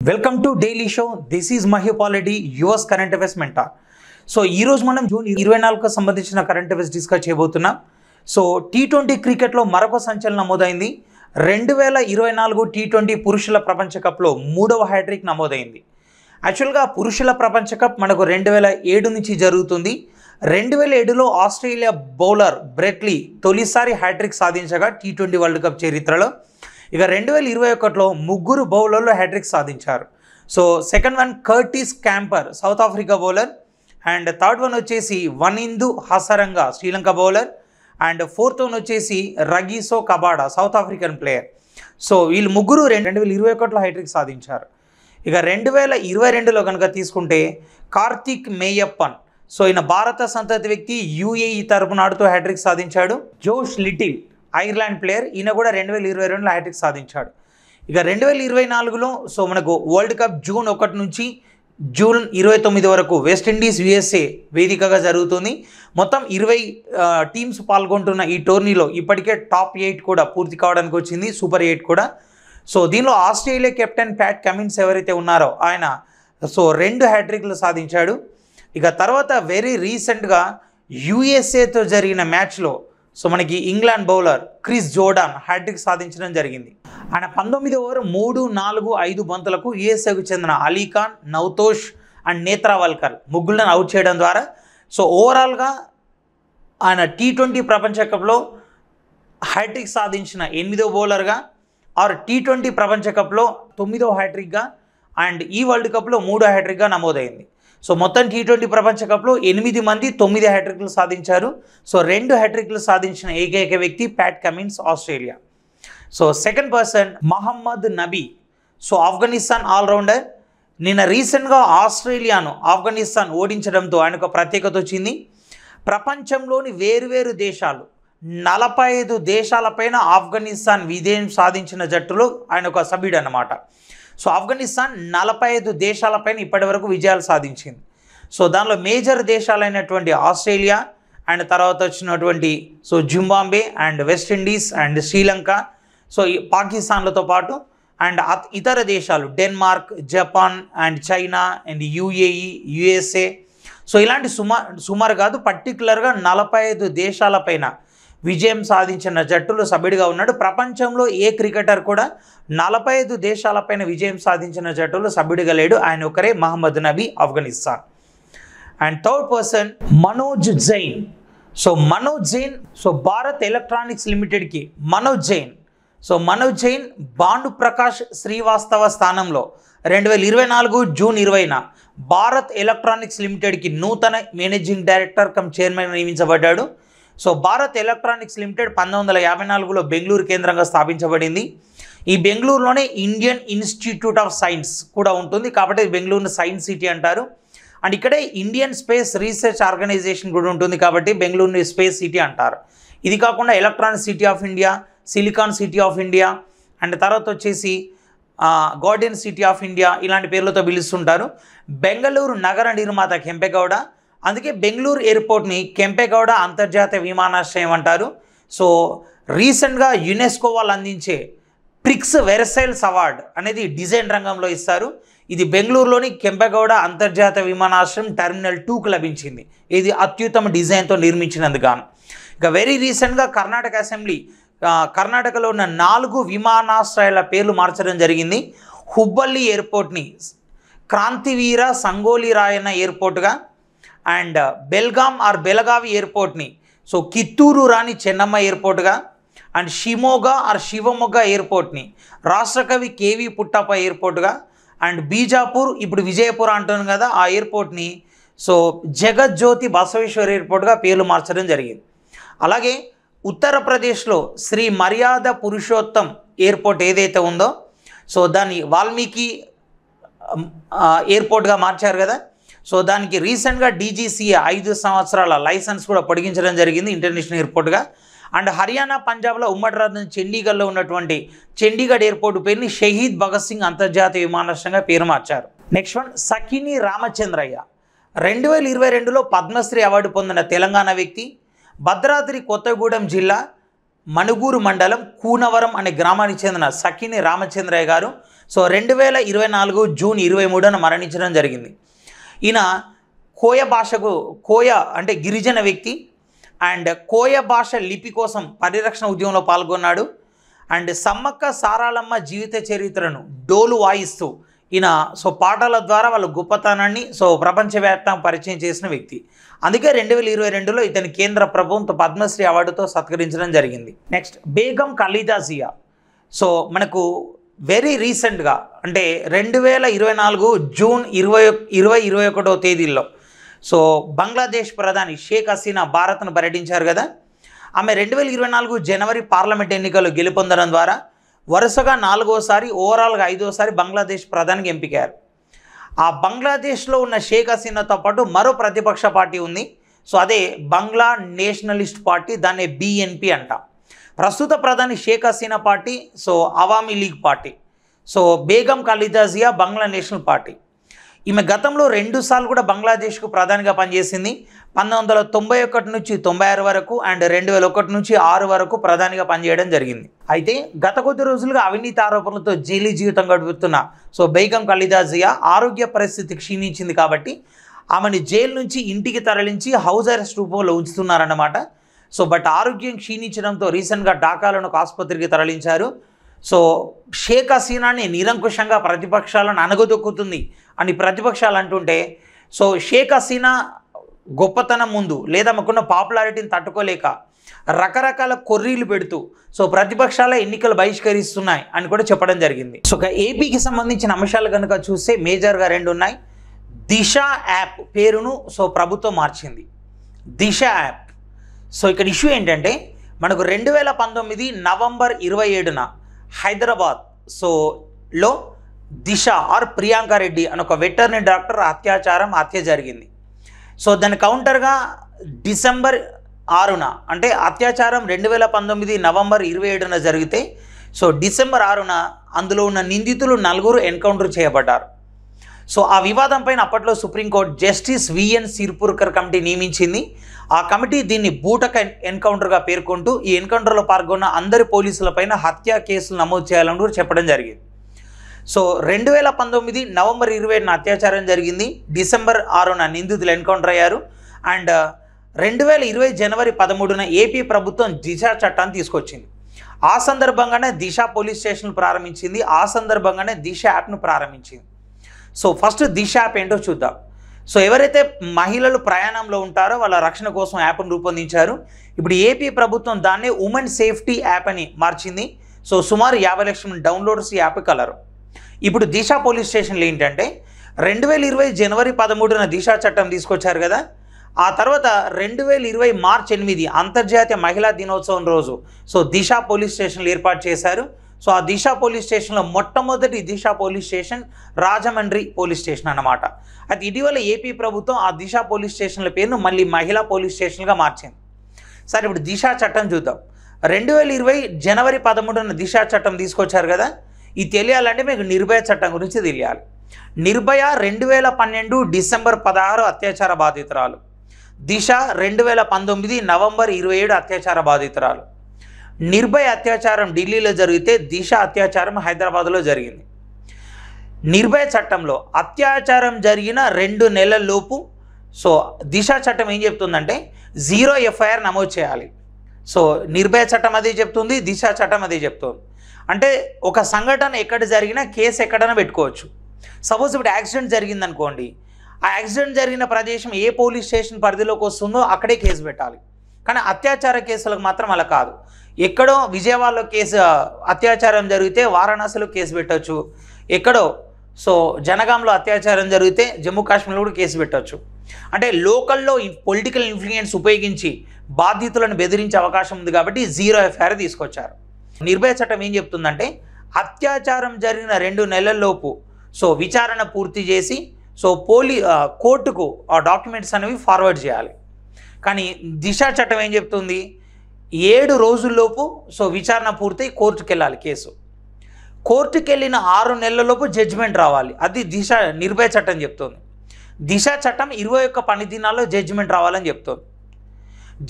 Welcome to daily show. This is మహిపాలిటీ, yours current affairs mentor. So ఈరోజు మనం June 24కు సంబంధించిన కరెంట్ అఫైర్స్ డిస్కస్ చేయబోతున్నాం. సో టీ20 క్రికెట్లో మరొక సంచలనం నమోదైంది. 2024 టీ20 పురుషుల ప్రపంచ కప్లో 3వ హ్యాట్రిక్ నమోదైంది. యాక్చువల్గా పురుషుల ప్రపంచ కప్ మనకు 2007 నుంచి జరుగుతుంది. 2007లో ఆస్ట్రేలియా బౌలర్ బ్రెట్లీ తొలిసారి హ్యాట్రిక్ సాధించగా టీ20 వరల్డ్ కప్ చరిత్రలో. ఇక 2021లో ముగ్గురు బౌలర్లు హ్యాట్రిక్ సాధించారు. So second one Curtis Campher, South Africa bowler. And third one వచ్చేసి Wanindu Hasaranga, Sri Lanka bowler. And fourth one వచ్చేసి Kagiso Rabada, South African player. So వీళ్ళు ముగ్గురు 2021లో హ్యాట్రిక్ సాధించారు. ఇక 2022లో కనుక తీసుకుంటే కార్తిక్ మేయప్పన్, సో ఈయన భారత సంతతి వ్యక్తి, యూఏఈ తరపున ఆడుతూ హ్యాట్రిక్ సాధించాడు. జోష్ లిటిల్, ఐర్లాండ్ ప్లేయర్, ఈయన కూడా 2022లో హ్యాట్రిక్ సాధించాడు. ఇక 2024లో సో మనకు వరల్డ్ కప్ జూన్ 1 నుంచి జూన్ 29 వరకు వెస్టిండీస్ యుఎస్ఏ వేదికగా జరుగుతుంది. మొత్తం 20 టీమ్స్ పాల్గొంటున్న ఈ టోర్నీలో ఇప్పటికే టాప్ 8 కూడా పూర్తి కావడానికి వచ్చింది, సూపర్ 8 కూడా. సో దీనిలో ఆస్ట్రేలియా కెప్టెన్ ప్యాట్ కమిన్స్ ఎవరైతే ఉన్నారో ఆయన సో 2 హ్యాట్రిక్లు సాధించాడు. ఇక తర్వాత వెరీ రీసెంట్గా యుఎస్ఏతో జరిగిన మ్యాచ్లో సో మనకి England bowler Chris Jordan hat-trick సాధించడం జరిగింది. ఆయన 19 ఓవర్ 3, 4, 5 బంతులకు యుఎస్ఏకు చెందిన అలీఖాన్, నౌతోష్ అండ్ నేత్రావల్కర్ ముగ్గులను అవుట్ చేయడం ద్వారా సో ఓవరాల్గా ఆయన టీ20 ప్రపంచ కప్లో హ్యాట్రిక్ సాధించిన 8వ బౌలర్గా, ఆర్ టీ20 ప్రపంచ కప్లో 9వ హ్యాట్రిక్గా, అండ్ ఈ వరల్డ్ కప్లో 3వ హ్యాట్రిక్గా నమోదైంది. సో మొత్తం టీ20 ప్రపంచ కప్లో 8 మంది 9 హ్యాట్రిక్లు సాధించారు. సో 2 హ్యాట్రిక్లు సాధించిన ఏకైక వ్యక్తి Pat Cummins, Australia. So second person Mohammad Nabi, so Afghanistan allrounder. నిన్న రీసెంట్గా ఆస్ట్రేలియాను ఆఫ్ఘనిస్తాన్ ఓడించడంతో ఆయనకు ప్రత్యేకత వచ్చింది. ప్రపంచంలోని వేరువేరు దేశాలు 45 దేశాలపైన ఆఫ్ఘనిస్తాన్ విజయం సాధించిన జట్టులో ఆయన ఒక సభ్యుడు అన్నమాట. సో ఆఫ్ఘనిస్తాన్ 45 దేశాలపైన ఇప్పటి వరకు విజయాలు సాధించింది. సో దానిలో మేజర్ దేశాలైనటువంటి ఆస్ట్రేలియా అండ్ తర్వాత వచ్చినటువంటి so Zimbabwe and West Indies and Sri Lanka, so ఈ పాకిస్తాన్లతో పాటు అండ్ ఇతర దేశాలు Denmark, Japan and China and UAE, USA. So ఇలాంటి సుమారు కాదు, పర్టికులర్గా 45 దేశాలపైన విజయం సాధించిన జట్టులో సభ్యుడిగా ఉన్నాడు. ప్రపంచంలో ఏ క్రికెటర్ కూడా 45 దేశాలపైన విజయం సాధించిన జట్టులో సభ్యుడిగా లేడు. ఆయన ఒకరే, Mohammad Nabi, Afghanistan. And third person Manoj Jain. So Manoj Jain so Bharat Electronics లిమిటెడ్కి మనోజ్ జైన్ భాను ప్రకాష్ శ్రీవాస్తవ స్థానంలో 2024 జూన్ 20న భారత్ ఎలక్ట్రానిక్స్ లిమిటెడ్కి నూతన మేనేజింగ్ డైరెక్టర్ కమ్ చైర్మన్ నియమించబడ్డాడు. సో భారత్ ఎలక్ట్రానిక్స్ లిమిటెడ్ 1954లో బెంగళూరు కేంద్రంగా స్థాపించబడింది. ఈ బెంగళూరులోనే ఇండియన్ ఇన్స్టిట్యూట్ ఆఫ్ సైన్స్ కూడా ఉంటుంది, కాబట్టి బెంగళూరును సైన్స్ సిటీ అంటారు. అండ్ ఇక్కడే ఇండియన్ స్పేస్ రీసెర్చ్ ఆర్గనైజేషన్ కూడా ఉంటుంది, కాబట్టి బెంగళూరుని స్పేస్ సిటీ అంటారు. ఇది కాకుండా electronic city of India, silicon city of India and తర్వాత వచ్చేసి గార్డెన్ సిటీ ఆఫ్ ఇండియా ఇలాంటి పేర్లతో పిలుస్తుంటారు. బెంగళూరు నగర నిర్మాత కెంపెగౌడ, అందుకే బెంగళూరు ఎయిర్పోర్ట్ని కెంపెగౌడ అంతర్జాతీయ విమానాశ్రయం అంటారు. సో రీసెంట్గా యునెస్కో వాళ్ళు అందించే ప్రిక్స్ వెర్సైల్స్ అవార్డ్ అనేది డిజైన్ రంగంలో ఇస్తారు. ఇది బెంగళూరులోని కెంపెగౌడ అంతర్జాతీయ విమానాశ్రయం టెర్మినల్ 2కు లభించింది. ఇది అత్యుత్తమ డిజైన్తో నిర్మించినందుకు గాను. ఇక వెరీ రీసెంట్గా కర్ణాటక అసెంబ్లీ కర్ణాటకలో ఉన్న 4 విమానాశ్రయాల పేర్లు మార్చడం జరిగింది. హుబ్బల్లి ఎయిర్పోర్ట్ని క్రాంతివీర సంగోలి రాయన్న ఎయిర్పోర్ట్గా, అండ్ బెలగావి ఎయిర్పోర్ట్ని సో కిత్తూరు రాణి చెన్నమ్మ ఎయిర్పోర్ట్గా, అండ్ శివమొగ్గ ఎయిర్పోర్ట్ని రాష్ట్రకవి కేవి పుట్టప్ప ఎయిర్పోర్ట్గా, అండ్ బీజాపూర్ ఇప్పుడు విజయపూర్ అంటున్నాం కదా ఆ ఎయిర్పోర్ట్ని సో జగజ్యోతి బసవేశ్వర్ ఎయిర్పోర్ట్గా పేర్లు మార్చడం జరిగింది. అలాగే ఉత్తరప్రదేశ్లో శ్రీ మర్యాద పురుషోత్తం ఎయిర్పోర్ట్ ఏదైతే ఉందో సో దాన్ని వాల్మీకి ఎయిర్పోర్ట్గా మార్చారు కదా. సో దానికి రీసెంట్గా డీజీసీఏ 5 సంవత్సరాల లైసెన్స్ కూడా పొడిగించడం జరిగింది ఇంటర్నేషనల్ ఎయిర్పోర్ట్గా. అండ్ హర్యానా, పంజాబ్లో ఉమ్మడి రాజధాని చండీగఢ్లో ఉన్నటువంటి చండీగఢ్ ఎయిర్పోర్ట్ పేరుని షహీద్ భగత్ సింగ్ అంతర్జాతీయ విమానాశ్రయంగా పేరు మార్చారు. నెక్స్ట్ వన్ సకిని రామచంద్రయ్య, 2022లో పద్మశ్రీ అవార్డు పొందిన తెలంగాణ వ్యక్తి. భద్రాద్రి కొత్తగూడెం జిల్లా మణుగూరు మండలం కూనవరం అనే గ్రామానికి చెందిన సకిని రామచంద్రయ్య గారు సో 2024 జూన్ 23న మరణించడం జరిగింది. ఈయన కోయ అంటే గిరిజన వ్యక్తి అండ్ కోయ భాష లిపి కోసం పరిరక్షణ ఉద్యమంలో పాల్గొన్నాడు. అండ్ సమ్మక్క సారాలమ్మ జీవిత చరిత్రను డోలు వాయిస్తూ ఈయన పాటల ద్వారా వాళ్ళ గొప్పతనాన్ని ప్రపంచవ్యాప్తంగా పరిచయం చేసిన వ్యక్తి. అందుకే 2022లో ఇతని కేంద్ర ప్రభుత్వం పద్మశ్రీ అవార్డుతో సత్కరించడం జరిగింది. నెక్స్ట్ బేగం ఖలీదా జియా. మనకు వెరీ రీసెంట్గా అంటే 2024 జూన్ 21వ తేదీల్లో బంగ్లాదేశ్ ప్రధాని షేక్ హసీనా భారత్ను పర్యటించారు కదా. ఆమె 2024 జనవరి పార్లమెంట్ ఎన్నికల్లో గెలుపొందడం ద్వారా వరుసగా 4వసారి ఓవరాల్గా 5వసారి బంగ్లాదేశ్ ప్రధానికి ఎంపికారు. ఆ బంగ్లాదేశ్లో ఉన్న షేక్ హసీనాతో పాటు మరో ప్రతిపక్ష పార్టీ ఉంది. అదే బంగ్లా నేషనలిస్ట్ పార్టీ, దాన్ని BNP అంటాం. ప్రస్తుత ప్రధాని Sheikh Hasina party Awami League party. Begum Khaleda Zia Bangla National Party. ఈమె గతంలో 2 సార్లు కూడా బంగ్లాదేశ్కు ప్రధానిగా పనిచేసింది. 1991 నుంచి 96 వరకు అండ్ 2001 నుంచి 6 వరకు ప్రధానిగా పనిచేయడం జరిగింది. అయితే గత కొద్ది రోజులుగా అవినీతి ఆరోపణలతో జైలు జీవితం గడుపుతున్న బేగం ఖలీదా జియా ఆరోగ్య పరిస్థితి క్షీణించింది కాబట్టి ఆమెను జైలు నుంచి ఇంటికి తరలించి హౌస్ అరెస్ట్ రూపంలో ఉంచుతున్నారన్నమాట. బట్ ఆరోగ్యం క్షీణించడంతో రీసెంట్గా ఢాకాలోని ఒక ఆసుపత్రికి తరలించారు. షేక్ హసీనాని నిరంకుశంగా ప్రతిపక్షాలను అనగదొక్కుతుంది అని ప్రతిపక్షాలు అంటుంటే షేక్ హసీనా గొప్పతనం ముందు లేదా మాకున్న పాపులారిటీని తట్టుకోలేక రకరకాల కొర్రీలు పెడుతూ ప్రతిపక్షాల ఎన్నికలు బహిష్కరిస్తున్నాయి అని కూడా చెప్పడం జరిగింది. ఏపీకి సంబంధించిన అంశాలు కనుక చూస్తే మేజర్గా 2 ఉన్నాయి. దిశ యాప్ పేరును ప్రభుత్వం మార్చింది, దిశ యాప్. ఇక్కడ ఇష్యూ ఏంటంటే మనకు 2019 నవంబర్ 27న హైదరాబాద్ లో దిశ ఆర్ ప్రియాంక రెడ్డి అని ఒక వెటర్నరీ డాక్టర్ హత్య జరిగింది. దాని కౌంటర్గా డిసెంబర్ 6న అంటే అత్యాచారం 2019 నవంబర్ 27న జరిగితే డిసెంబర్ 6న అందులో ఉన్న నిందితులు 4 ఎన్కౌంటర్ చేయబడ్డారు. ఆ వివాదం పైన అప్పట్లో Supreme Court justice V N Sirpurkar committee నియమించింది. ఆ కమిటీ దీన్ని బూటక ఎన్కౌంటర్గా పేర్కొంటూ ఈ ఎన్కౌంటర్లో పాల్గొన్న అందరి పోలీసులపైన హత్య కేసులు నమోదు చేయాలని కూడా చెప్పడం జరిగింది. 2019 నవంబర్ 27న అత్యాచారం జరిగింది, డిసెంబర్ 6న నిందితులు ఎన్కౌంటర్ అయ్యారు. అండ్ 2020 జనవరి 13న ఏపీ ప్రభుత్వం దిశ చట్టాన్ని తీసుకొచ్చింది. ఆ సందర్భంగానే దిశ పోలీస్ స్టేషన్ ప్రారంభించింది, ఆ సందర్భంగానే దిశ యాప్ను ప్రారంభించింది. ఫస్ట్ దిశ యాప్ ఏంటో చూద్దాం. ఎవరైతే మహిళలు ప్రయాణంలో ఉంటారో వాళ్ళ రక్షణ కోసం యాప్ను రూపొందించారు. ఇప్పుడు ఏపీ ప్రభుత్వం దాన్ని ఉమెన్ సేఫ్టీ యాప్ అని మార్చింది. సుమారు 50 లక్షల డౌన్లోడ్స్ ఈ యాప్ కలరు. ఇప్పుడు దిశ పోలీస్ స్టేషన్లు ఏంటంటే 2020 జనవరి 13న దిశ చట్టం తీసుకొచ్చారు కదా. ఆ తర్వాత 2020 మార్చి 8 అంతర్జాతీయ మహిళా దినోత్సవం రోజు దిశ పోలీస్ స్టేషన్లు ఏర్పాటు చేశారు. ఆ దిశ పోలీస్ స్టేషన్లో మొట్టమొదటి Disha police station Rajahmundry police station అన్నమాట. అయితే ఇటీవల ఏపీ ప్రభుత్వం ఆ దిశ పోలీస్ స్టేషన్ల పేరును మళ్ళీ మహిళా పోలీస్ స్టేషన్గా మార్చింది. సరే, ఇప్పుడు దిశ చట్టం చూద్దాం. 2020 జనవరి 13న దిశ చట్టం తీసుకొచ్చారు కదా. ఇది తెలియాలంటే మీకు నిర్భయ చట్టం గురించి తెలియాలి. నిర్భయ 2012 డిసెంబర్ 16 అత్యాచార బాధితురాలు, దిశ 2019 నవంబర్ 27 అత్యాచార బాధితురాలు. నిర్భయ అత్యాచారం ఢిల్లీలో జరిగితే దిశ అత్యాచారం హైదరాబాద్లో జరిగింది. నిర్భయ చట్టంలో అత్యాచారం జరిగిన 2 నెలల్లోపు దిశ చట్టం ఏం చెప్తుందంటే 0 FIR నమోదు చేయాలి. నిర్భయ చట్టం అదే చెప్తుంది, దిశ చట్టం అదే చెప్తుంది. అంటే ఒక సంఘటన ఎక్కడ జరిగినా కేసు ఎక్కడైనా పెట్టుకోవచ్చు. సపోజ్ ఇప్పుడు యాక్సిడెంట్ జరిగిందనుకోండి, ఆ యాక్సిడెంట్ జరిగిన ప్రదేశం ఏ పోలీస్ స్టేషన్ పరిధిలోకి వస్తుందో అక్కడే కేసు పెట్టాలి. కానీ అత్యాచార కేసులకు మాత్రం అలా కాదు. ఎక్కడో విజయవాడలో కేసు అత్యాచారం జరిగితే వారణాసిలో కేసు పెట్టవచ్చు, ఎక్కడో జనగాంలో అత్యాచారం జరిగితే జమ్మూ కాశ్మీర్లో కూడా కేసు పెట్టవచ్చు. అంటే లోకల్లో పొలిటికల్ ఇన్ఫ్లుయెన్స్ ఉపయోగించి బాధితులను బెదిరించే అవకాశం ఉంది కాబట్టి 0 FIR తీసుకొచ్చారు. నిర్భయ చట్టం ఏం చెప్తుందంటే అత్యాచారం జరిగిన 2 నెలల్లోపు విచారణ పూర్తి చేసి కోర్టుకు ఆ డాక్యుమెంట్స్ అనేవి ఫార్వర్డ్ చేయాలి. కానీ దిశ చట్టం ఏం చెప్తుంది 7 రోజుల్లోపు విచారణ పూర్తయి కోర్టుకు వెళ్ళాలి కేసు. కోర్టుకు వెళ్ళిన 6 నెలలలోపు జడ్జిమెంట్ రావాలి. అది దిశ నిర్భయ చట్టం చెప్తుంది. దిశ చట్టం 21 పని దినాల్లో జడ్జిమెంట్ రావాలని చెప్తుంది.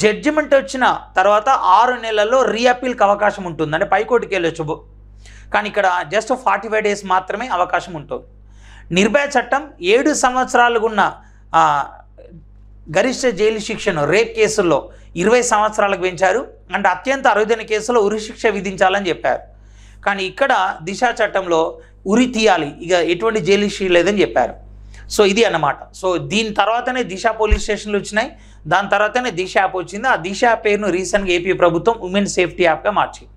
జడ్జిమెంట్ వచ్చిన తర్వాత 6 నెలల్లో రీఅపీల్కి అవకాశం ఉంటుంది, అంటే పైకోర్టుకి వెళ్ళొచ్చు. కానీ ఇక్కడ జస్ట్ 45 డేస్ మాత్రమే అవకాశం ఉంటుంది. నిర్భయ చట్టం 7 సంవత్సరాలు ఉన్న గరిష్ట జైలు శిక్షను రేప్ కేసుల్లో 20 సంవత్సరాలకు పెంచారు. అంటే అత్యంత అరుదైన కేసులో ఉరిశిక్ష విధించాలని చెప్పారు. కానీ ఇక్కడ దిశ చట్టంలో ఉరి తీయాలి, ఇక ఎటువంటి జైలు శిక్ష లేదని చెప్పారు. సో ఇది అన్నమాట. సో దీని తర్వాతనే దిశ పోలీస్ స్టేషన్లు వచ్చినాయి, దాని తర్వాతనే దిశ యాప్ వచ్చింది. ఆ దిశ యాప్ పేరును రీసెంట్గా ఏపీ ప్రభుత్వం ఉమెన్ సేఫ్టీ యాప్గా మార్చింది.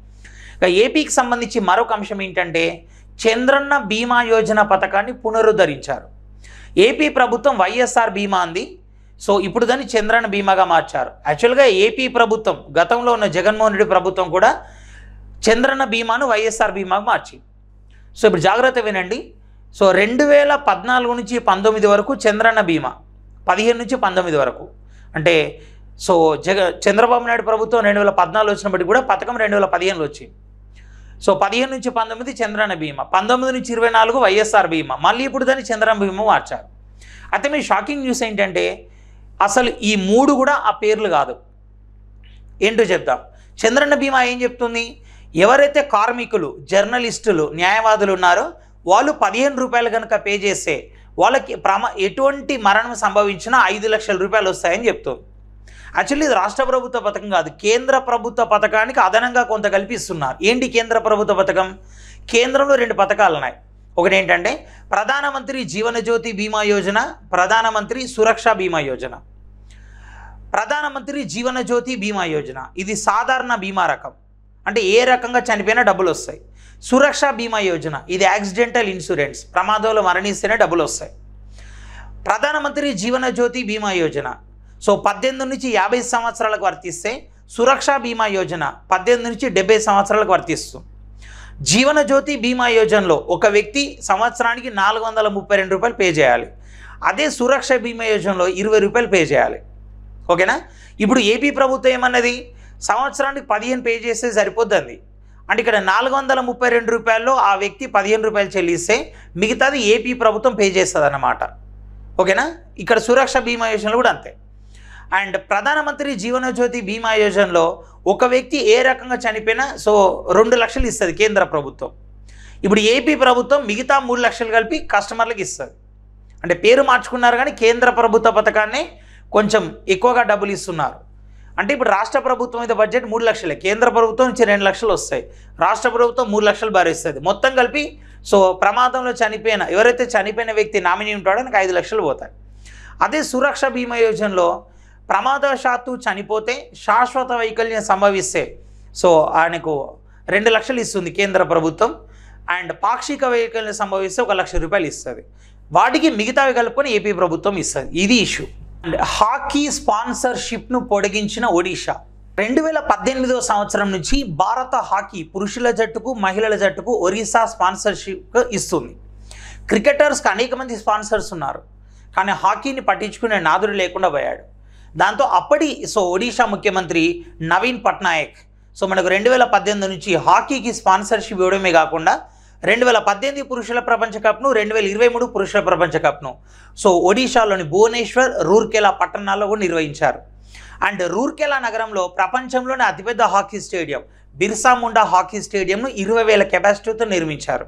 ఇక ఏపీకి సంబంధించి మరొక అంశం ఏంటంటే చంద్రన్న బీమా యోజన పథకాన్ని పునరుద్ధరించారు. ఏపీ ప్రభుత్వం వైఎస్ఆర్ బీమా అంది, సో ఇప్పుడు దాన్ని చంద్రన్న బీమాగా మార్చారు. యాక్చువల్గా ఏపీ ప్రభుత్వం గతంలో ఉన్న జగన్మోహన్ రెడ్డి ప్రభుత్వం కూడా చంద్రన్న బీమాను వైఎస్ఆర్ బీమాగా మార్చింది. సో ఇప్పుడు జాగ్రత్త వినండి. సో 2014 నుంచి 19 వరకు చంద్రన్న బీమా, 15 నుంచి 19 వరకు అంటే సో చంద్రబాబు నాయుడు ప్రభుత్వం 2014 వచ్చినప్పటికీ కూడా పథకం 2015లో వచ్చింది. సో 15 నుంచి 19 చంద్రన్న బీమా, 19 నుంచి 24 వైఎస్ఆర్ బీమా, మళ్ళీ ఇప్పుడు దాన్ని చంద్రన్న బీమా మార్చారు. అయితే మీ షాకింగ్ న్యూస్ ఏంటంటే అసలు ఈ 3 కూడా ఆ పేర్లు కాదు. ఏంటో చెప్తాం. చంద్రన్న బీమా ఏం చెప్తుంది, ఎవరైతే కార్మికులు, జర్నలిస్టులు, న్యాయవాదులు ఉన్నారో వాళ్ళు 15 రూపాయలు కనుక పే చేస్తే వాళ్ళకి ఎటువంటి మరణం సంభవించినా 5 లక్షల రూపాయలు వస్తాయని చెప్తుంది. యాక్చువల్లీ ఇది రాష్ట్ర ప్రభుత్వ పథకం కాదు, కేంద్ర ప్రభుత్వ పథకానికి అదనంగా కొంత కల్పిస్తున్నారు. ఏంటి కేంద్ర ప్రభుత్వ పథకం? కేంద్రంలో 2 పథకాలు ఉన్నాయి. ఒకటి ఏంటంటే ప్రధానమంత్రి జీవన జ్యోతి బీమా యోజన, ప్రధానమంత్రి సురక్ష బీమా యోజన. ప్రధానమంత్రి జీవన జ్యోతి బీమా యోజన ఇది సాధారణ బీమా రకం, అంటే ఏ రకంగా చనిపోయినా డబ్బులు వస్తాయి. సురక్ష బీమా యోజన ఇది యాక్సిడెంటల్ ఇన్సూరెన్స్, ప్రమాదంలో మరణిస్తేనే డబ్బులు వస్తాయి. ప్రధానమంత్రి జీవన జ్యోతి బీమా యోజన సో 18 నుంచి 50 సంవత్సరాలకు వర్తిస్తే, సురక్ష బీమా యోజన 18 నుంచి 70 సంవత్సరాలకు వర్తిస్తుంది. జీవన జ్యోతి బీమా యోజనలో ఒక వ్యక్తి సంవత్సరానికి 432 రూపాయలు పే చేయాలి. అదే సురక్ష బీమా యోజనలో 20 రూపాయలు పే చేయాలి. ఓకేనా? ఇప్పుడు ఏపీ ప్రభుత్వం ఏమన్నది, సంవత్సరానికి 15 పే చేస్తే సరిపోద్ది. అంటే ఇక్కడ 432 రూపాయల్లో ఆ వ్యక్తి 15 రూపాయలు చెల్లిస్తే మిగతాది ఏపీ ప్రభుత్వం పే చేస్తుంది అన్నమాట. ఓకేనా? ఇక్కడ సురక్ష బీమా యోజనలో కూడా అంతే. అండ్ ప్రధానమంత్రి జీవన జ్యోతి బీమా యోజనలో ఒక వ్యక్తి ఏ రకంగా చనిపోయినా సో 2 లక్షలు ఇస్తుంది కేంద్ర ప్రభుత్వం. ఇప్పుడు ఏపీ ప్రభుత్వం మిగతా 3 లక్షలు కలిపి కస్టమర్లకు ఇస్తుంది. అంటే పేరు మార్చుకున్నారు కానీ కేంద్ర ప్రభుత్వ పథకాన్ని కొంచెం ఎక్కువగా డబ్బులు ఇస్తున్నారు. అంటే ఇప్పుడు రాష్ట్ర ప్రభుత్వం మీద బడ్జెట్ 3 లక్షలే, కేంద్ర ప్రభుత్వం నుంచి 2 లక్షలు వస్తాయి, రాష్ట్ర ప్రభుత్వం 3 లక్షలు భరిస్తుంది. మొత్తం కలిపి సో ప్రమాదంలో చనిపోయిన ఎవరైతే చనిపోయిన వ్యక్తి నామినీ ఉంటాడో ఆయనకు 5 లక్షలు పోతాయి. అదే సురక్ష బీమా యోజనలో ప్రమాదవశాత్తు చనిపోతే శాశ్వత వైకల్యం సంభవిస్తే సో ఆయనకు 2 లక్షలు ఇస్తుంది కేంద్ర ప్రభుత్వం. అండ్ పాక్షిక వైకల్యం సంభవిస్తే 1 లక్ష రూపాయలు ఇస్తుంది. వాటికి మిగతావి కలుపుకొని ఏపీ ప్రభుత్వం ఇస్తుంది. ఇది ఇష్యూ. అండ్ హాకీ స్పాన్సర్షిప్ను పొడిగించిన ఒడిషా 2018వ సంవత్సరం నుంచి భారత హాకీ పురుషుల జట్టుకు మహిళల జట్టుకు ఒరిస్సా స్పాన్సర్షిప్ ఇస్తుంది. క్రికెటర్స్కి అనేక మంది స్పాన్సర్స్ ఉన్నారు, కానీ హాకీని పట్టించుకునే నాదుడు లేకుండా పోయాడు. దాంతో అప్పటి ఒడిషా ముఖ్యమంత్రి నవీన్ పట్నాయక్ మనకు 2018 నుంచి హాకీకి స్పాన్సర్షిప్ ఇవ్వడమే కాకుండా 2018 పురుషుల ప్రపంచ కప్ను, 2023 పురుషుల ప్రపంచ కప్ను ఒడిషాలోని భువనేశ్వర్, రూర్కెలా పట్టణాల్లో కూడా నిర్వహించారు. అండ్ రూర్కెలా నగరంలో ప్రపంచంలోనే అతిపెద్ద hockey stadium Birsa Munda hockey స్టేడియంను 20,000 కెపాసిటీతో నిర్మించారు.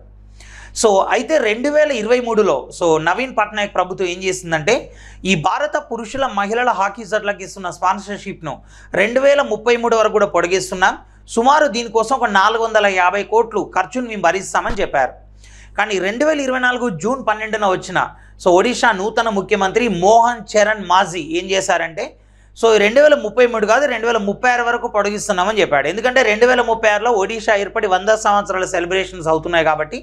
అయితే 2023లో నవీన్ పట్నాయక్ ప్రభుత్వం ఏం చేసిందంటే ఈ భారత పురుషుల మహిళల హాకీ జట్లకు ఇస్తున్న స్పాన్సర్షిప్ను 2033 వరకు కూడా పొడిగిస్తున్నాం, సుమారు దీనికోసం ఒక 450 కోట్లు ఖర్చును మేము భరిస్తామని చెప్పారు. కానీ 2024 జూన్ 12న వచ్చిన ఒడిషా నూతన ముఖ్యమంత్రి మోహన్ చరణ్ మాజీ ఏం చేశారంటే 2033 కాదు 2036 వరకు పొడిగిస్తున్నామని చెప్పాడు. ఎందుకంటే 2036లో ఒడిషా ఏర్పడి 100 సంవత్సరాల సెలబ్రేషన్స్ అవుతున్నాయి కాబట్టి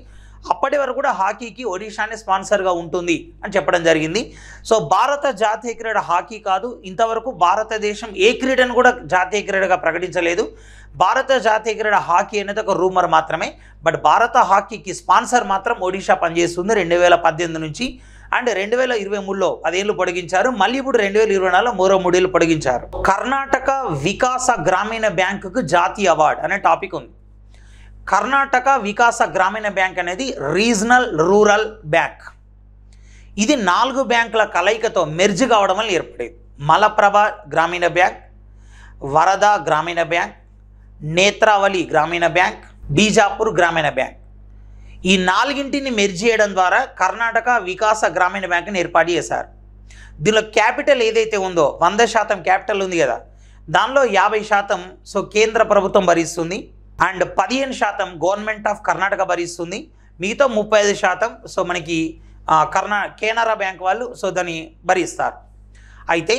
అప్పటి వరకు కూడా హాకీకి ఒడిషానే స్పాన్సర్గా ఉంటుంది అని చెప్పడం జరిగింది. భారత జాతీయ క్రీడ హాకీ కాదు, ఇంతవరకు భారతదేశం ఏ క్రీడను కూడా జాతీయ క్రీడగా ప్రకటించలేదు. భారత జాతీయ క్రీడ హాకీ అనేది ఒక రూమర్ మాత్రమే. బట్ భారత హాకీకి స్పాన్సర్ మాత్రం ఒడిషా పనిచేస్తుంది 2018 నుంచి. అండ్ 2023లో 10 ఏళ్ళు పొడిగించారు, మళ్ళీ ఇప్పుడు 2024లో మరో 3 ఏళ్ళు పొడిగించారు. కర్ణాటక వికాస గ్రామీణ బ్యాంకుకు జాతీయ అవార్డు అనే టాపిక్ ఉంది. కర్ణాటక వికాస గ్రామీణ బ్యాంక్ అనేది రీజనల్ రూరల్ బ్యాంక్. ఇది 4 బ్యాంకుల కలయికతో మెర్జ్ కావడం వల్ల ఏర్పడేది. మలప్రభ గ్రామీణ బ్యాంక్, వరద గ్రామీణ బ్యాంక్, నేత్రావళి గ్రామీణ బ్యాంక్, బీజాపూర్ గ్రామీణ బ్యాంక్. ఈ నాలుగింటిని మెర్జ్ చేయడం ద్వారా కర్ణాటక వికాస గ్రామీణ బ్యాంకుని ఏర్పాటు చేశారు. దీనిలో క్యాపిటల్ ఏదైతే ఉందో 100% క్యాపిటల్ ఉంది కదా, దానిలో 50% సో కేంద్ర ప్రభుత్వం భరిస్తుంది అండ్ 15% గవర్నమెంట్ ఆఫ్ కర్ణాటక భరిస్తుంది. మిగతా 35% సో మనకి కెనరా బ్యాంక్ వాళ్ళు సో దాన్ని భరిస్తారు. అయితే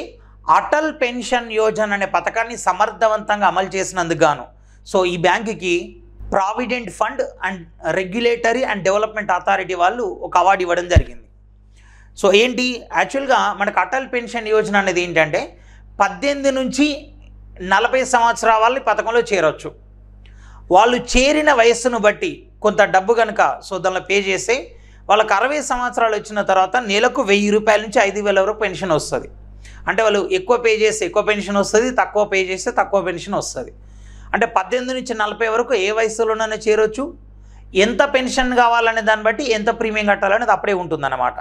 అటల్ పెన్షన్ యోజన అనే పథకాన్ని సమర్థవంతంగా అమలు చేసినందుకు గాను సో ఈ బ్యాంకుకి provident fund and regulatory and Development authority వాళ్ళు ఒక అవార్డు ఇవ్వడం జరిగింది. సో ఏంటి యాక్చువల్గా మనకు అటల్ పెన్షన్ యోజన అనేది ఏంటంటే 18 నుంచి 40 సంవత్సరాల వాళ్ళని పథకంలో చేరవచ్చు. వాళ్ళు చేరిన వయస్సును బట్టి కొంత డబ్బు కనుక సో దానిలో పే చేస్తే వాళ్ళకి 60 సంవత్సరాలు వచ్చిన తర్వాత నెలకు 1000 రూపాయల నుంచి 5000 వరకు పెన్షన్ వస్తుంది. అంటే వాళ్ళు ఎక్కువ పే చేస్తే ఎక్కువ పెన్షన్ వస్తుంది, తక్కువ పే చేస్తే తక్కువ పెన్షన్ వస్తుంది. అంటే 18 నుంచి 40 వరకు ఏ వయసులోనైనా చేరొచ్చు. ఎంత పెన్షన్ కావాలనే దాన్ని బట్టి ఎంత ప్రీమియం కట్టాలనేది అప్పుడే ఉంటుందన్నమాట.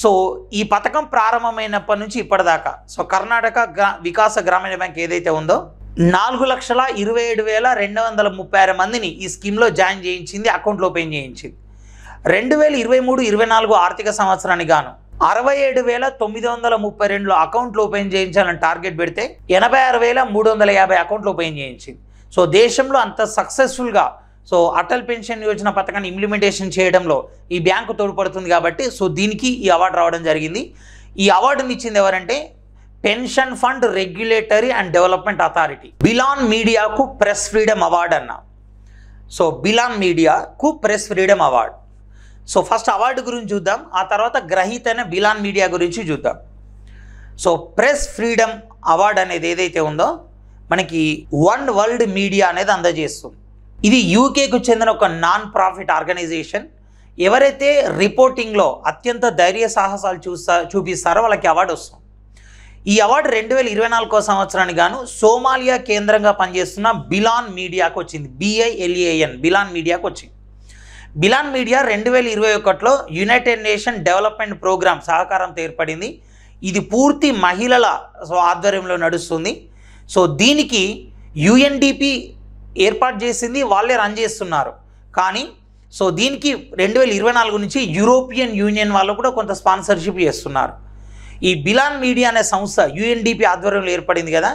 సో ఈ పథకం ప్రారంభమైనప్పటి నుంచి ఇప్పటిదాకా సో కర్ణాటక వికాస గ్రామీణ బ్యాంక్ ఏదైతే ఉందో 4,27,236 మందిని ఈ స్కీమ్లో జాయిన్ చేయించింది, అకౌంట్లు ఓపెన్ చేయించింది. 2023-24 ఆర్థిక సంవత్సరానికి గాను 67,932 అకౌంట్లు ఓపెన్ చేయించాలని టార్గెట్ పెడితే 86,350 అకౌంట్లు ఓపెన్ చేయించింది. సో దేశంలో అంత సక్సెస్ఫుల్గా సో అటల్ పెన్షన్ యోజన పథకాన్ని ఇంప్లిమెంటేషన్ చేయడంలో ఈ బ్యాంకు తోడ్పడుతుంది కాబట్టి సో దీనికి ఈ అవార్డు రావడం జరిగింది. ఈ అవార్డుని ఇచ్చింది ఎవరంటే Pension Fund Regulatory and Development Authority. Bilan మీడియాకు ప్రెస్ ఫ్రీడమ్ అవార్డు అన్న. సో బిలాన్ మీడియాకు press freedom award. So first award గురించి చూద్దాం, ఆ తర్వాత గ్రహీత అయిన బిలాన్ మీడియా గురించి చూద్దాం. సో ప్రెస్ ఫ్రీడమ్ అవార్డు అనేది ఏదైతే ఉందో మనకి వన్ వరల్డ్ మీడియా అనేది అందజేస్తుంది. ఇది యూకేకు చెందిన ఒక నాన్ ప్రాఫిట్ ఆర్గనైజేషన్. ఎవరైతే రిపోర్టింగ్లో అత్యంత ధైర్య సాహసాలు చూపిస్తారో వాళ్ళకి అవార్డు వస్తుంది. ఈ అవార్డు 2024 సంవత్సరానికి గాను సోమాలియా కేంద్రంగా పనిచేస్తున్న బిలాన్ మీడియాకు వచ్చింది. BILAN బిలాన్ మీడియాకు వచ్చింది. బిలాన్ మీడియా 2021లో యునైటెడ్ నేషన్ డెవలప్మెంట్ ప్రోగ్రామ్ సహకారంతో ఏర్పడింది. ఇది పూర్తి మహిళల ఆధ్వర్యంలో నడుస్తుంది. సో దీనికి UNDP ఏర్పాటు చేసింది, వాళ్ళే రన్ చేస్తున్నారు. కానీ సో దీనికి 2024 నుంచి యూరోపియన్ యూనియన్ వాళ్ళు కూడా కొంత స్పాన్సర్షిప్ చేస్తున్నారు. ఈ బిలాన్ మీడియా అనే సంస్థ UNDP ఆధ్వర్యంలో ఏర్పడింది కదా,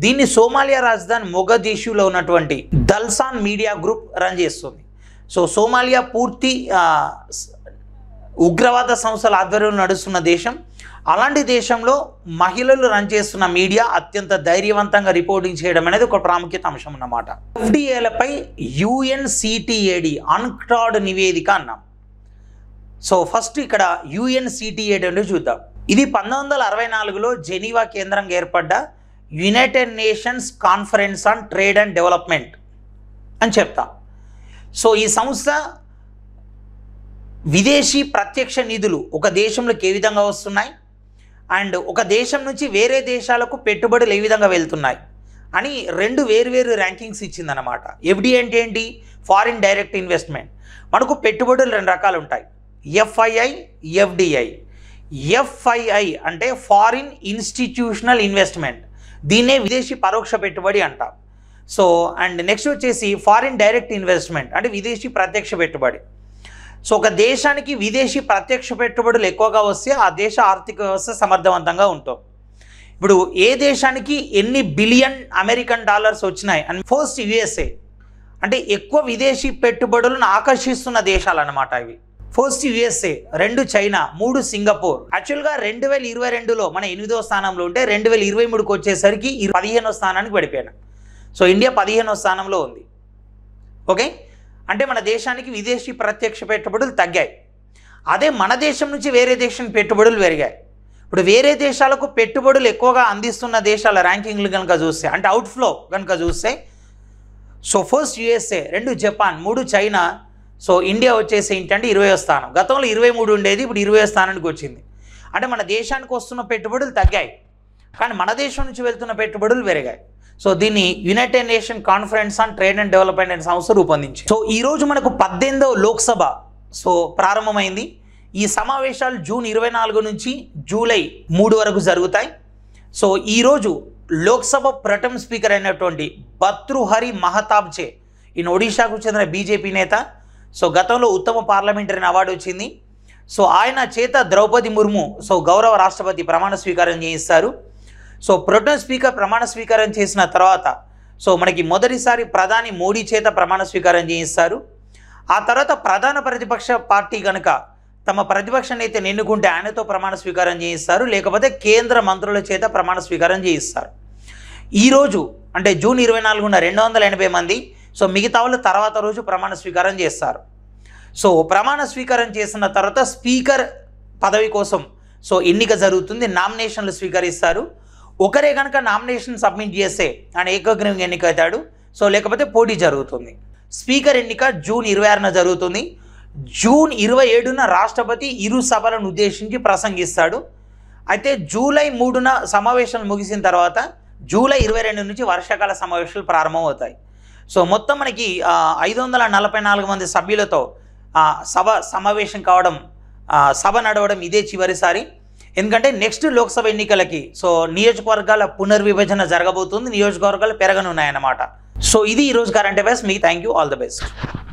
దీన్ని సోమాలియా రాజధాని మొగదీషులో ఉన్నటువంటి దల్సాన్ మీడియా గ్రూప్ రన్ చేస్తుంది. సో సోమాలియా పూర్తి ఉగ్రవాద సంస్థల ఆధ్వర్యంలో నడుస్తున్న దేశం. అలాంటి దేశంలో మహిళలు రన్ చేస్తున్న మీడియా అత్యంత ధైర్యవంతంగా రిపోర్టింగ్ చేయడం అనేది ఒక ప్రాముఖ్యత అంశం అన్నమాట. FDAలపై UNCTAD అన్క్లాడ్ నివేదిక అన్నాం. సో ఫస్ట్ ఇక్కడ UNCTAD అంటే చూద్దాం. ఇది 1964లో జెనీవా కేంద్రంగా ఏర్పడ్డ United nations conference on trade and development అని చెప్తా. సో ఈ సంస్థ విదేశీ ప్రత్యక్ష నిధులు ఒక దేశంలోకి ఏ విధంగా వస్తున్నాయి అండ్ ఒక దేశం నుంచి వేరే దేశాలకు పెట్టుబడులు ఏ విధంగా వెళ్తున్నాయి అని 2 వేర్వేరు ర్యాంకింగ్స్ ఇచ్చిందన్నమాట. FDI అంటే ఏంటి? Foreign direct investment. మనకు పెట్టుబడులు 2 రకాలు ఉంటాయి, FII, FDI. FII అంటే ఫారిన్ ఇన్స్టిట్యూషనల్ ఇన్వెస్ట్మెంట్, దీన్నే విదేశీ పరోక్ష పెట్టుబడి అంటాం. సో అండ్ నెక్స్ట్ వచ్చేసి ఫారిన్ డైరెక్ట్ ఇన్వెస్ట్మెంట్ అంటే విదేశీ ప్రత్యక్ష పెట్టుబడి. సో ఒక దేశానికి విదేశీ ప్రత్యక్ష పెట్టుబడులు ఎక్కువగా వస్తే ఆ దేశ ఆర్థిక వ్యవస్థ సమర్థవంతంగా ఉంటాం. ఇప్పుడు ఏ దేశానికి ఎన్ని బిలియన్ అమెరికన్ డాలర్స్ వచ్చినాయి అని ఫస్ట్ USA అంటే ఎక్కువ విదేశీ పెట్టుబడులను ఆకర్షిస్తున్న దేశాలు అన్నమాట ఇవి. First USA, 2 China, 3 Singapore. యాక్చువల్గా 2022లో మన 8వ స్థానంలో ఉంటే 2023కి వచ్చేసరికి 15వ స్థానానికి పడిపోయాను. సో ఇండియా 15వ స్థానంలో ఉంది. ఓకే, అంటే మన దేశానికి విదేశీ ప్రత్యక్ష పెట్టుబడులు తగ్గాయి. అదే మన దేశం నుంచి వేరే దేశం పెట్టుబడులు పెరిగాయి. ఇప్పుడు వేరే దేశాలకు పెట్టుబడులు ఎక్కువగా అందిస్తున్న దేశాల ర్యాంకింగ్లు కనుక చూస్తే అంటే అవుట్ఫ్లో కనుక చూస్తే so first USA, 2 Japan, 3 China. So India వచ్చేసి ఏంటంటే 20వ స్థానం. గతంలో 23 ఉండేది, ఇప్పుడు 20వ స్థానానికి వచ్చింది. అంటే మన దేశానికి వస్తున్న పెట్టుబడులు తగ్గాయి కానీ మన దేశం నుంచి వెళ్తున్న పెట్టుబడులు పెరిగాయి. సో దీన్ని United nation conference on trade and development అనే సంస్థ రూపొందించింది. సో ఈరోజు మనకు 18వ లోక్సభ సో ప్రారంభమైంది. ఈ సమావేశాలు జూన్ 24 నుంచి జూలై 3 వరకు జరుగుతాయి. సో ఈరోజు లోక్సభ ప్రథమ స్పీకర్ అయినటువంటి భర్తృహరి మహతాబ్చే, ఈయన ఒడిశాకు చెందిన BJP నేత. సో గతంలో ఉత్తమ పార్లమెంటరీ అవార్డు వచ్చింది. సో ఆయన చేత ద్రౌపది ముర్ము సో గౌరవ రాష్ట్రపతి ప్రమాణ స్వీకారం చేయిస్తారు. సో ప్రోటెం స్పీకర్ ప్రమాణ స్వీకారం చేసిన తర్వాత సో మనకి మొదటిసారి ప్రధాని మోడీ చేత ప్రమాణ స్వీకారం చేయిస్తారు. ఆ తర్వాత ప్రధాన ప్రతిపక్ష పార్టీ కనుక తమ ప్రతిపక్ష నేతను ఎన్నుకుంటే ఆయనతో ప్రమాణ స్వీకారం చేయిస్తారు, లేకపోతే కేంద్ర మంత్రుల చేత ప్రమాణ స్వీకారం చేయిస్తారు. ఈరోజు అంటే జూన్ 24న 280 మంది, సో మిగతా వాళ్ళు తర్వాత రోజు ప్రమాణ స్వీకారం చేస్తారు. సో ప్రమాణ స్వీకారం చేసిన తర్వాత స్పీకర్ పదవి కోసం సో ఎన్నిక జరుగుతుంది, నామినేషన్లు స్వీకరిస్తారు. ఒకరే కనుక నామినేషన్ సబ్మిట్ చేస్తే ఆయన ఏకగ్రీవంగా ఎన్నికవుతాడు. సో లేకపోతే పోటీ జరుగుతుంది. స్పీకర్ ఎన్నిక జూన్ 26న జరుగుతుంది. జూన్ 27న రాష్ట్రపతి ఇరు సభలను ఉద్దేశించి ప్రసంగిస్తాడు. అయితే జూలై 3న సమావేశాలు ముగిసిన తర్వాత జూలై 22 నుంచి వర్షాకాల సమావేశాలు ప్రారంభమవుతాయి. సో మొత్తం మనకి 544 మంది సభ్యులతో సమావేశం కావడం, సభ నడవడం ఇదే చివరిసారి. ఎందుకంటే నెక్స్ట్ లోక్సభ ఎన్నికలకి సో నియోజకవర్గాల పునర్విభజన జరగబోతుంది, నియోజకవర్గాలు పెరగనున్నాయన్నమాట. సో ఇది ఈరోజు కరెంట్ అఫైర్స్. మీకు thank you, all the best.